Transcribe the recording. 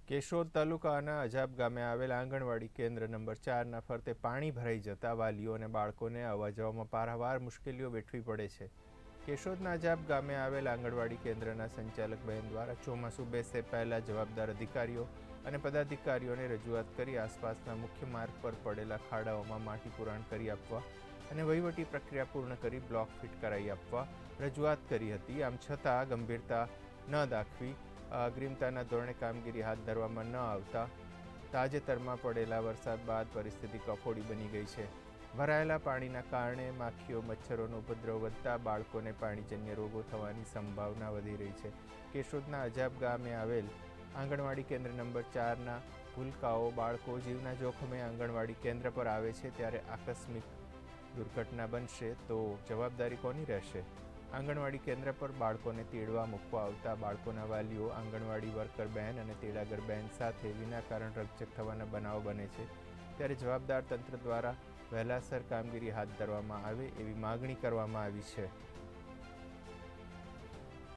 કેશોદ તાલુકાના અજાબ ગામે આવેલ આંગણવાડી કેન્દ્ર નંબર 4ના ફરતે પાણી ભરાઈ જતા વાલીઓ અને બાળકોને આવવા જવામાં પારાવાર મુશ્કેલીઓ વેઠવી પડે છે. કેશોદના અજાબ ગામે આવેલ આંગણવાડી કેન્દ્રના સંચાલક બહેન દ્વારા ચોમાસું બેસે પહેલા જવાબદાર અધિકારીઓ અને પદાધિકારીઓને રજૂઆત કરી આસપાસના મુખ્ય માર્ગ પર પડેલા ખાડાઓમાં માટી પુરાણ કરી આપવા અને વહીવટી પ્રક્રિયા પૂર્ણ કરી બ્લોક ફિટ કરાવી આપવા રજૂઆત કરી હતી. આમ છતાં ગંભીરતા ન દાખવી અગ્રિમતાના ધોરણે કામગીરી હાથ ધરવામાં ન આવતા તાજેતરમાં પડેલા વરસાદ બાદ પરિસ્થિતિ કફોડી બની ગઈ છે. ભરાયેલા પાણીના કારણે માખીઓ મચ્છરોનો ઉપદ્રવ વધતા બાળકોને પાણીજન્ય રોગો થવાની સંભાવના વધી રહી છે. કેશોદના અજાબ ગામે આવેલ આંગણવાડી કેન્દ્ર નંબર 4ના ભૂલકાઓ બાળકો જીવના જોખમે આંગણવાડી કેન્દ્ર પર આવે છે ત્યારે આકસ્મિક દુર્ઘટના બનશે તો જવાબદારી કોની રહેશે? આંગણવાડી કેન્દ્ર પર બાળકોને તેડવા મૂકવા આવતા બાળકોના વાલીઓ આંગણવાડી વર્કર બહેન અને તેડાગર બહેન સાથે વિના કારણ રકઝક થવાના બનાવો બને છે. ત્યારે જવાબદાર તંત્ર દ્વારા વહેલાસર કામગીરી હાથ ધરવામાં આવે એવી માગણી કરવામાં આવી છે.